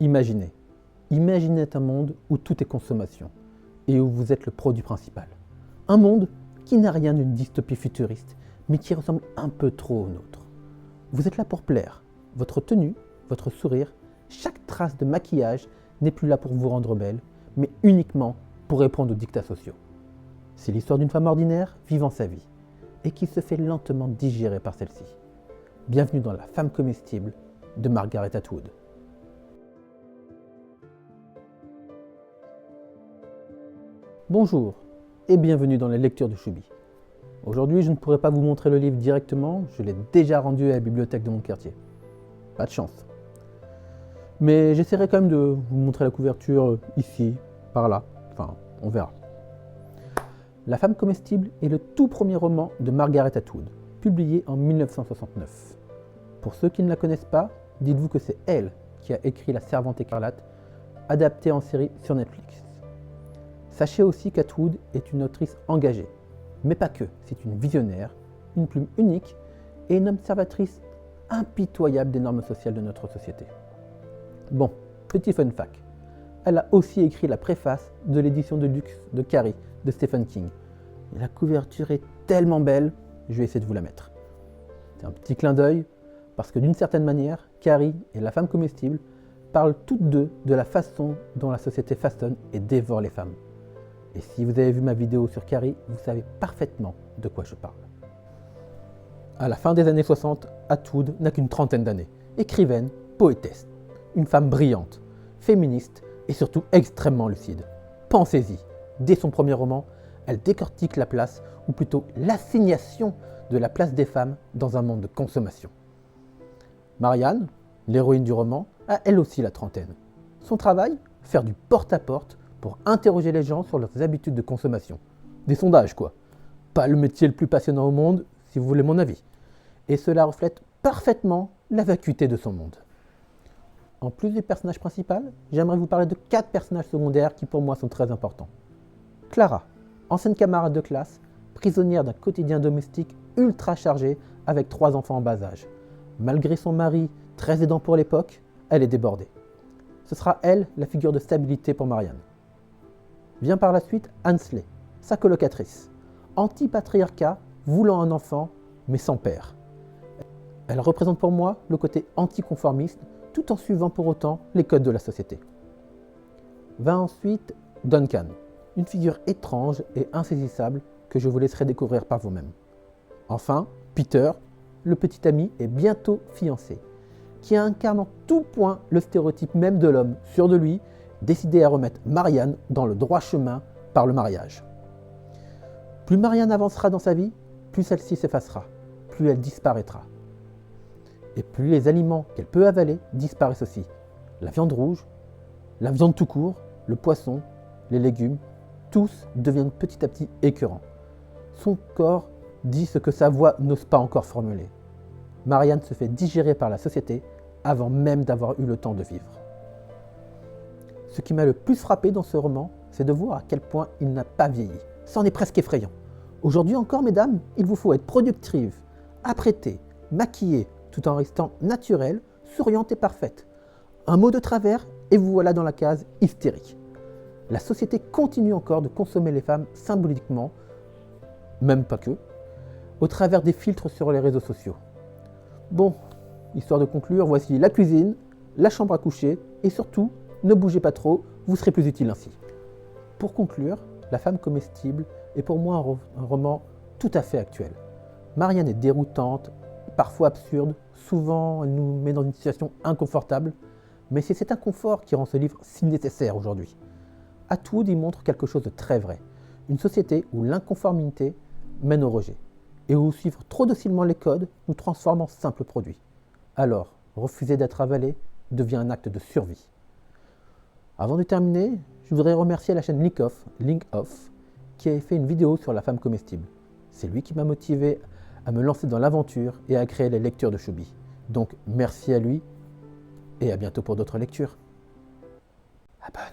Imaginez. Imaginez un monde où tout est consommation et où vous êtes le produit principal. Un monde qui n'a rien d'une dystopie futuriste, mais qui ressemble un peu trop au nôtre. Vous êtes là pour plaire. Votre tenue, votre sourire, chaque trace de maquillage n'est plus là pour vous rendre belle, mais uniquement pour répondre aux dictats sociaux. C'est l'histoire d'une femme ordinaire vivant sa vie et qui se fait lentement digérer par celle-ci. Bienvenue dans La femme comestible de Margaret Atwood. Bonjour et bienvenue dans les lectures de Choubi. Aujourd'hui, je ne pourrai pas vous montrer le livre directement, je l'ai déjà rendu à la bibliothèque de mon quartier. Pas de chance. Mais j'essaierai quand même de vous montrer la couverture ici, par là, enfin, on verra. La femme comestible est le tout premier roman de Margaret Atwood, publié en 1969. Pour ceux qui ne la connaissent pas, dites-vous que c'est elle qui a écrit La Servante écarlate, adaptée en série sur Netflix. Sachez aussi qu'Atwood est une autrice engagée, mais pas que, c'est une visionnaire, une plume unique et une observatrice impitoyable des normes sociales de notre société. Bon, petit fun fact, elle a aussi écrit la préface de l'édition de luxe de Carrie de Stephen King. Et la couverture est tellement belle, je vais essayer de vous la mettre. C'est un petit clin d'œil, parce que d'une certaine manière, Carrie et la femme comestible parlent toutes deux de la façon dont la société façonne et dévore les femmes. Et si vous avez vu ma vidéo sur Carrie, vous savez parfaitement de quoi je parle. À la fin des années 60, Atwood n'a qu'une trentaine d'années. Écrivaine, poétesse, une femme brillante, féministe et surtout extrêmement lucide. Pensez-y, dès son premier roman, elle décortique la place, ou plutôt l'assignation de la place des femmes dans un monde de consommation. Marianne, l'héroïne du roman, a elle aussi la trentaine. Son travail, faire du porte-à-porte pour interroger les gens sur leurs habitudes de consommation. Des sondages quoi. Pas le métier le plus passionnant au monde, si vous voulez mon avis. Et cela reflète parfaitement la vacuité de son monde. En plus du personnage principal, j'aimerais vous parler de 4 personnages secondaires qui pour moi sont très importants. Clara, ancienne camarade de classe, prisonnière d'un quotidien domestique ultra chargé avec 3 enfants en bas âge. Malgré son mari très aidant pour l'époque, elle est débordée. Ce sera elle la figure de stabilité pour Marianne. Vient par la suite Ansley, sa colocatrice, anti-patriarcat, voulant un enfant, mais sans père. Elle représente pour moi le côté anticonformiste, tout en suivant pour autant les codes de la société. Vint ensuite Duncan, une figure étrange et insaisissable que je vous laisserai découvrir par vous-même. Enfin, Peter, le petit ami et bientôt fiancé, qui incarne en tout point le stéréotype même de l'homme sûr de lui, décidé à remettre Marianne dans le droit chemin par le mariage. Plus Marianne avancera dans sa vie, plus celle-ci s'effacera, plus elle disparaîtra. Et plus les aliments qu'elle peut avaler disparaissent aussi. La viande rouge, la viande tout court, le poisson, les légumes, tous deviennent petit à petit écœurants. Son corps dit ce que sa voix n'ose pas encore formuler. Marianne se fait digérer par la société avant même d'avoir eu le temps de vivre. Ce qui m'a le plus frappé dans ce roman, c'est de voir à quel point il n'a pas vieilli. C'en est presque effrayant. Aujourd'hui encore, mesdames, il vous faut être productive, apprêtée, maquillée, tout en restant naturelle, souriante et parfaite. Un mot de travers et vous voilà dans la case hystérique. La société continue encore de consommer les femmes symboliquement, même pas que, au travers des filtres sur les réseaux sociaux. Bon, histoire de conclure, voici la cuisine, la chambre à coucher et surtout, ne bougez pas trop, vous serez plus utile ainsi. Pour conclure, La femme comestible est pour moi un roman tout à fait actuel. Marianne est déroutante, parfois absurde, souvent elle nous met dans une situation inconfortable, mais c'est cet inconfort qui rend ce livre si nécessaire aujourd'hui. Atwood y montre quelque chose de très vrai, une société où l'inconformité mène au rejet, et où suivre trop docilement les codes nous transforme en simples produits. Alors, refuser d'être avalé devient un acte de survie. Avant de terminer, je voudrais remercier la chaîne Link Off, qui a fait une vidéo sur la femme comestible. C'est lui qui m'a motivé à me lancer dans l'aventure et à créer les lectures de Choubi. Donc merci à lui et à bientôt pour d'autres lectures. Abonne.